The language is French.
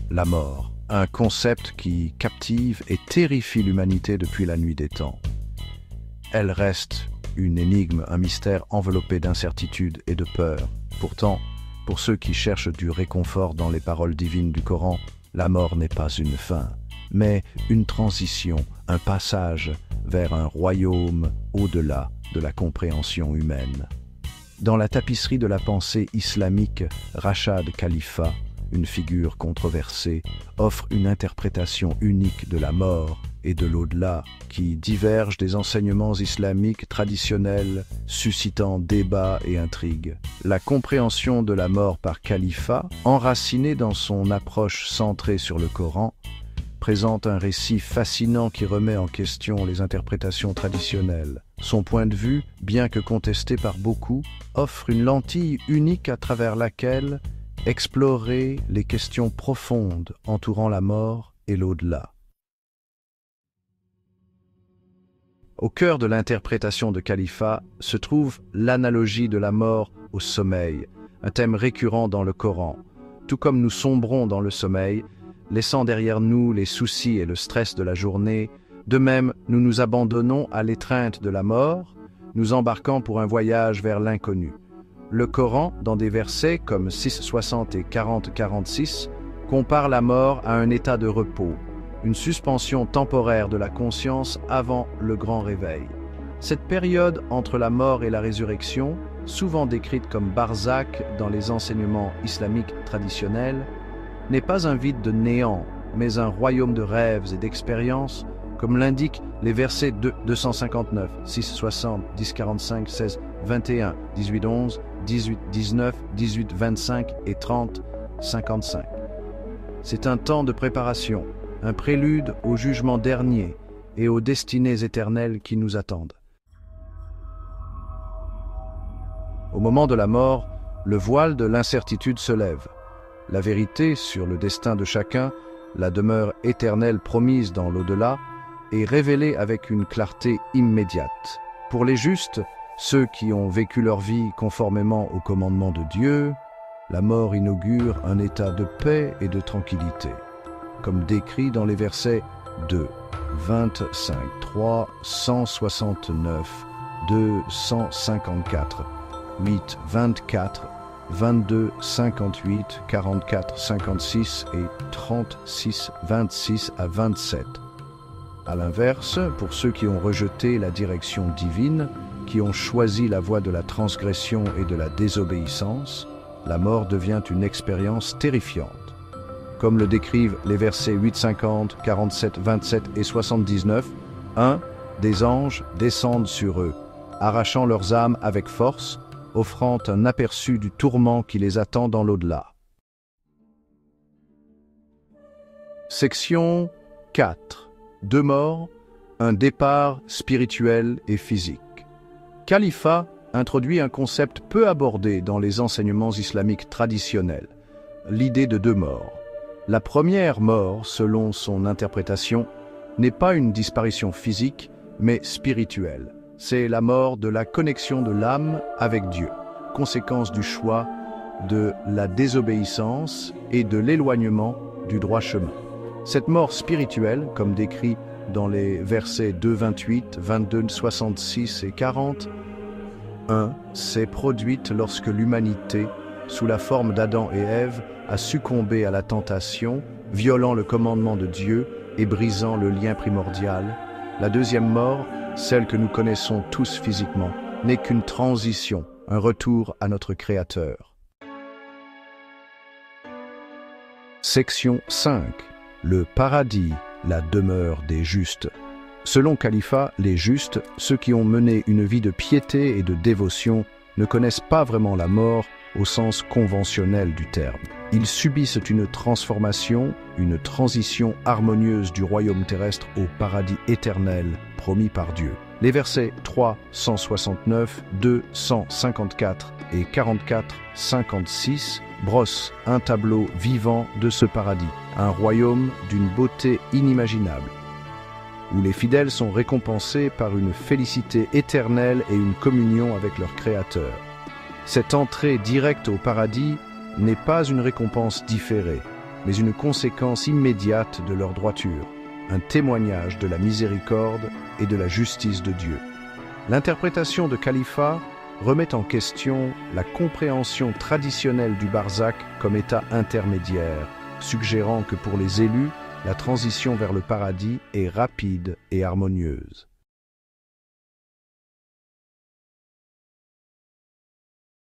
La mort, un concept qui captive et terrifie l'humanité depuis la nuit des temps. Elle reste une énigme, un mystère enveloppé d'incertitude et de peur. Pourtant, pour ceux qui cherchent du réconfort dans les paroles divines du Coran, la mort n'est pas une fin, mais une transition, un passage vers un royaume au-delà de la compréhension humaine. Dans la tapisserie de la pensée islamique, Rachad Khalifa, une figure controversée, offre une interprétation unique de la mort et de l'au-delà qui diverge des enseignements islamiques traditionnels, suscitant débats et intrigues. La compréhension de la mort par Khalifa, enracinée dans son approche centrée sur le Coran, présente un récit fascinant qui remet en question les interprétations traditionnelles. Son point de vue, bien que contesté par beaucoup, offre une lentille unique à travers laquelle explorer les questions profondes entourant la mort et l'au-delà. Au cœur de l'interprétation de Khalifa se trouve l'analogie de la mort au sommeil, un thème récurrent dans le Coran. Tout comme nous sombrons dans le sommeil, laissant derrière nous les soucis et le stress de la journée, de même nous nous abandonnons à l'étreinte de la mort, nous embarquant pour un voyage vers l'inconnu. Le Coran, dans des versets comme 6,60 et 40,46, compare la mort à un état de repos, une suspension temporaire de la conscience avant le grand réveil. Cette période entre la mort et la résurrection, souvent décrite comme barzakh dans les enseignements islamiques traditionnels, n'est pas un vide de néant, mais un royaume de rêves et d'expériences, comme l'indiquent les versets 259, 6,60, 10,45, 16, 21, 18,11, 18,19, 18,25 et 30,55. C'est un temps de préparation, un prélude au jugement dernier et aux destinées éternelles qui nous attendent. Au moment de la mort, le voile de l'incertitude se lève. La vérité sur le destin de chacun, la demeure éternelle promise dans l'au-delà, est révélée avec une clarté immédiate. Pour les justes, ceux qui ont vécu leur vie conformément au commandement de Dieu, la mort inaugure un état de paix et de tranquillité, comme décrit dans les versets 2, 25, 3, 169, 2, 154, 8, 24, 22, 58, 44, 56 et 36, 26 à 27. À l'inverse, pour ceux qui ont rejeté la direction divine, qui ont choisi la voie de la transgression et de la désobéissance, la mort devient une expérience terrifiante. Comme le décrivent les versets 8, 50, 47, 27 et 79, des anges descendent sur eux, arrachant leurs âmes avec force, offrant un aperçu du tourment qui les attend dans l'au-delà. Section 4. 2 morts, un départ spirituel et physique. Khalifa introduit un concept peu abordé dans les enseignements islamiques traditionnels, l'idée de 2 morts. La première mort, selon son interprétation, n'est pas une disparition physique, mais spirituelle. C'est la mort de la connexion de l'âme avec Dieu, conséquence du choix, de la désobéissance et de l'éloignement du droit chemin. Cette mort spirituelle, comme décrit dans les versets 2, 28, 22, 66 et 40, s'est produite lorsque l'humanité, sous la forme d'Adam et Ève, a succombé à la tentation, violant le commandement de Dieu et brisant le lien primordial. La deuxième mort, celle que nous connaissons tous physiquement, n'est qu'une transition, un retour à notre Créateur. Section 5. Le paradis, la demeure des justes. Selon Khalifa, les justes, ceux qui ont mené une vie de piété et de dévotion, ne connaissent pas vraiment la mort au sens conventionnel du terme. Ils subissent une transformation, une transition harmonieuse du royaume terrestre au paradis éternel promis par Dieu. Les versets 3, 169, 2, 154 et 44, 56 brossent un tableau vivant de ce paradis, un royaume d'une beauté inimaginable, où les fidèles sont récompensés par une félicité éternelle et une communion avec leur Créateur. Cette entrée directe au paradis n'est pas une récompense différée, mais une conséquence immédiate de leur droiture, un témoignage de la miséricorde et de la justice de Dieu. L'interprétation de Khalifa remet en question la compréhension traditionnelle du barzakh comme état intermédiaire, suggérant que pour les élus, la transition vers le paradis est rapide et harmonieuse.